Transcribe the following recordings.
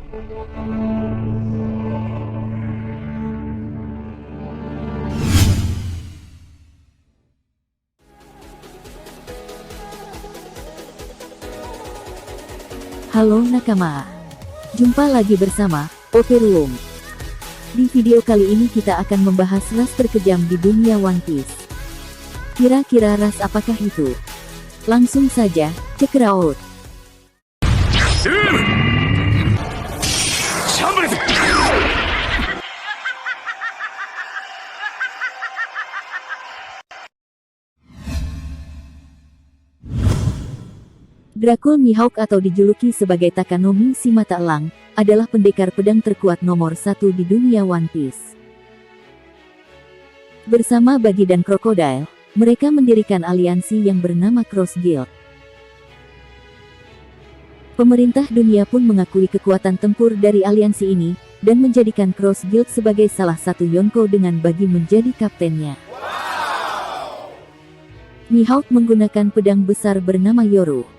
Halo nakama, jumpa lagi bersama Operuum. Di video kali ini kita akan membahas ras terkejam di dunia One Piece. Kira-kira ras apakah itu? Langsung saja, check it out. Dracul Mihawk atau dijuluki sebagai Takanomi si mata elang, adalah pendekar pedang terkuat nomor 1 di dunia One Piece. Bersama Buggy dan Crocodile, mereka mendirikan aliansi yang bernama Cross Guild. Pemerintah dunia pun mengakui kekuatan tempur dari aliansi ini, dan menjadikan Cross Guild sebagai salah satu Yonko dengan Buggy menjadi kaptennya. Mihawk menggunakan pedang besar bernama Yoru.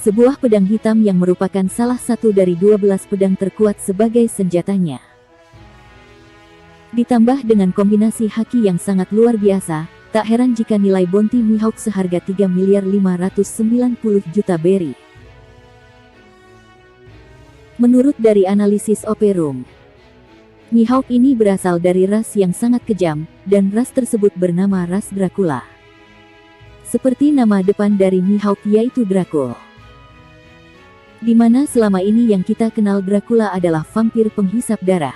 Sebuah pedang hitam yang merupakan salah satu dari 12 pedang terkuat sebagai senjatanya. Ditambah dengan kombinasi haki yang sangat luar biasa, tak heran jika nilai bounty Mihawk seharga 3.590 juta berry. Menurut dari analisis Operuum, Mihawk ini berasal dari ras yang sangat kejam, dan ras tersebut bernama ras Dracula. Seperti nama depan dari Mihawk yaitu Dracul. Di mana selama ini yang kita kenal Dracula adalah vampir penghisap darah.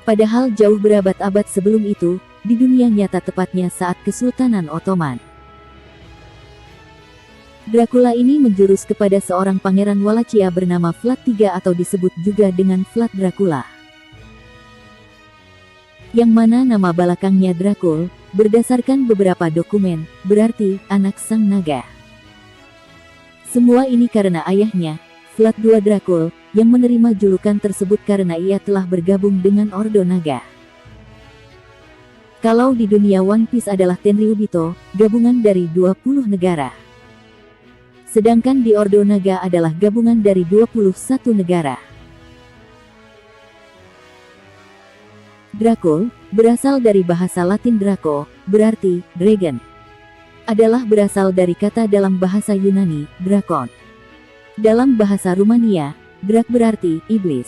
Padahal jauh berabad-abad sebelum itu, di dunia nyata tepatnya saat Kesultanan Ottoman. Dracula ini menjurus kepada seorang pangeran Wallachia bernama Vlad III atau disebut juga dengan Vlad Dracula. Yang mana nama belakangnya Dracul, berdasarkan beberapa dokumen, berarti anak sang naga. Semua ini karena ayahnya, Vlad II Dracul, yang menerima julukan tersebut karena ia telah bergabung dengan Ordo Naga. Kalau di dunia One Piece adalah Tenryubito, gabungan dari 20 negara. Sedangkan di Ordo Naga adalah gabungan dari 21 negara. Dracul, berasal dari bahasa Latin Draco, berarti dragon. Adalah berasal dari kata dalam bahasa Yunani, drakon. Dalam bahasa Rumania, drak berarti iblis.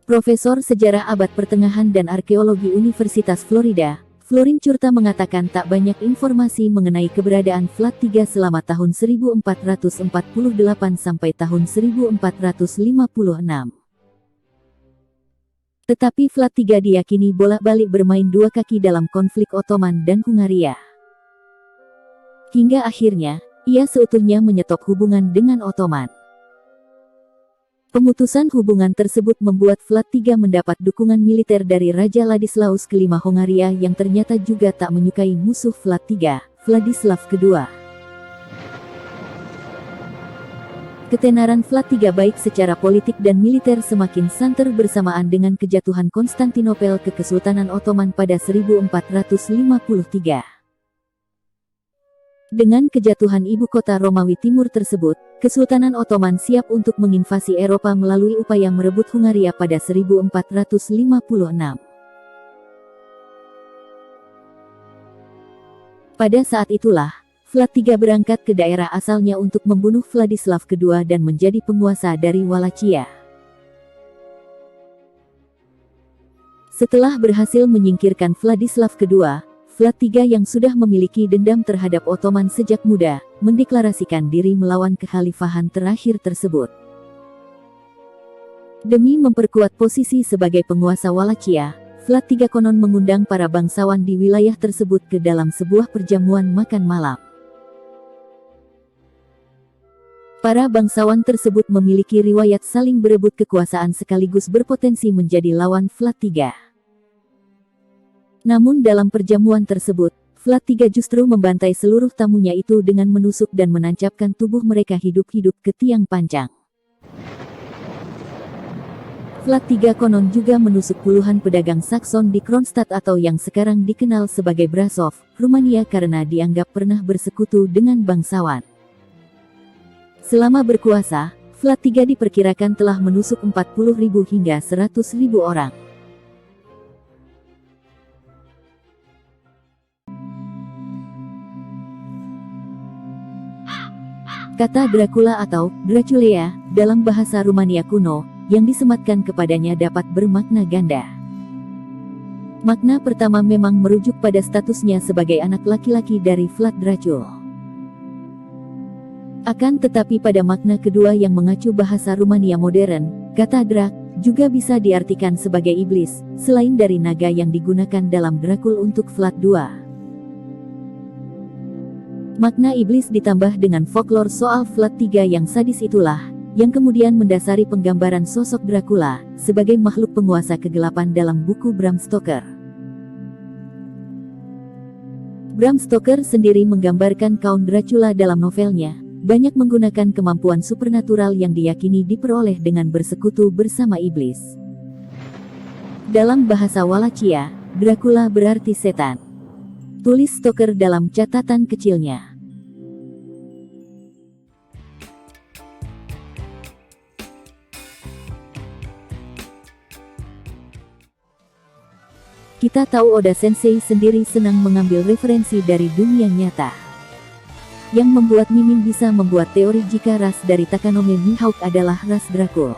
Profesor Sejarah Abad Pertengahan dan Arkeologi Universitas Florida, Florin Curta mengatakan tak banyak informasi mengenai keberadaan Vlad III selama tahun 1448 sampai tahun 1456. Tetapi Vlad III diyakini bolak-balik bermain dua kaki dalam konflik Ottoman dan Hungaria. Hingga akhirnya, ia seutuhnya menyetop hubungan dengan Ottoman. Pemutusan hubungan tersebut membuat Vlad III mendapat dukungan militer dari Raja Ladislaus kelima Hongaria yang ternyata juga tak menyukai musuh Vlad III, Vladislav II. Ketenaran Vlad III baik secara politik dan militer semakin santer bersamaan dengan kejatuhan Konstantinopel ke Kesultanan Ottoman pada 1453. Dengan kejatuhan ibu kota Romawi Timur tersebut, Kesultanan Ottoman siap untuk menginvasi Eropa melalui upaya merebut Hungaria pada 1456. Pada saat itulah, Vlad III berangkat ke daerah asalnya untuk membunuh Vladislav II dan menjadi penguasa dari Wallachia. Setelah berhasil menyingkirkan Vladislav II, Vlad III yang sudah memiliki dendam terhadap Ottoman sejak muda, mendeklarasikan diri melawan kekhalifahan terakhir tersebut. Demi memperkuat posisi sebagai penguasa Wallachia, Vlad III konon mengundang para bangsawan di wilayah tersebut ke dalam sebuah perjamuan makan malam. Para bangsawan tersebut memiliki riwayat saling berebut kekuasaan sekaligus berpotensi menjadi lawan Vlad III. Namun dalam perjamuan tersebut, Vlad III justru membantai seluruh tamunya itu dengan menusuk dan menancapkan tubuh mereka hidup-hidup ke tiang pancang. Vlad III konon juga menusuk puluhan pedagang Sakson di Kronstadt atau yang sekarang dikenal sebagai Brasov, Rumania karena dianggap pernah bersekutu dengan bangsawan. Selama berkuasa, Vlad III diperkirakan telah menusuk 40.000 hingga 100.000 orang. Kata Dracula atau Draculea dalam bahasa Rumania kuno yang disematkan kepadanya dapat bermakna ganda. Makna pertama memang merujuk pada statusnya sebagai anak laki-laki dari Vlad Dracul. Akan tetapi pada makna kedua yang mengacu bahasa Rumania modern, kata Drac juga bisa diartikan sebagai iblis, selain dari naga yang digunakan dalam Dracul untuk Vlad II. Makna iblis ditambah dengan folklore soal Vlad III yang sadis itulah, yang kemudian mendasari penggambaran sosok Dracula, sebagai makhluk penguasa kegelapan dalam buku Bram Stoker. Bram Stoker sendiri menggambarkan Count Dracula dalam novelnya, banyak menggunakan kemampuan supernatural yang diyakini diperoleh dengan bersekutu bersama iblis. Dalam bahasa Wallachia, Dracula berarti setan. Tulis Stoker dalam catatan kecilnya. Kita tahu Oda Sensei sendiri senang mengambil referensi dari dunia nyata. Yang membuat Mimin bisa membuat teori jika ras dari Takanome Mihawk adalah ras Dracul.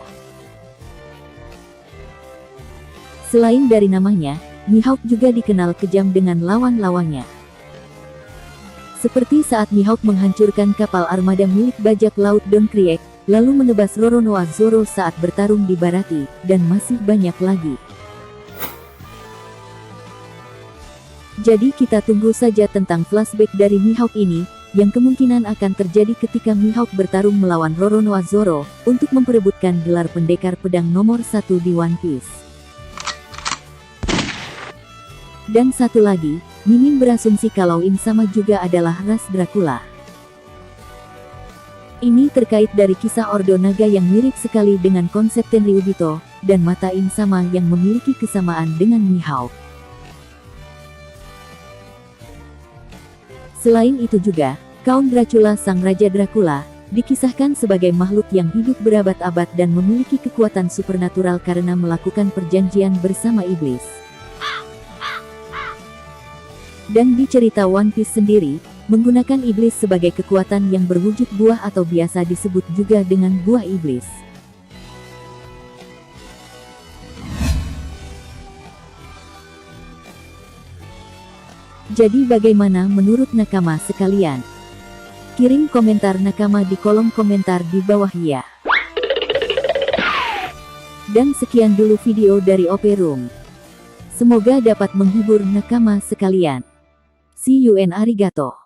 Selain dari namanya, Mihawk juga dikenal kejam dengan lawan-lawannya. Seperti saat Mihawk menghancurkan kapal armada milik bajak laut Don Krieg, lalu menebas Roronoa Zoro saat bertarung di Barathi, dan masih banyak lagi. Jadi kita tunggu saja tentang flashback dari Mihawk ini, yang kemungkinan akan terjadi ketika Mihawk bertarung melawan Roronoa Zoro, untuk memperebutkan gelar pendekar pedang nomor 1 di One Piece. Dan satu lagi, Mimin berasumsi kalau Im Sama juga adalah ras Dracula. Ini terkait dari kisah Ordo Naga yang mirip sekali dengan konsep Tenryubito, dan mata Im Sama yang memiliki kesamaan dengan Mihawk. Selain itu juga, Count Dracula sang Raja Dracula, dikisahkan sebagai makhluk yang hidup berabad-abad dan memiliki kekuatan supernatural karena melakukan perjanjian bersama iblis. Dan di cerita One Piece sendiri, menggunakan iblis sebagai kekuatan yang berwujud buah atau biasa disebut juga dengan buah iblis. Jadi bagaimana menurut nakama sekalian? Kirim komentar nakama di kolom komentar di bawah ya. Dan sekian dulu video dari OP Room. Semoga dapat menghibur nakama sekalian. See you and arigato.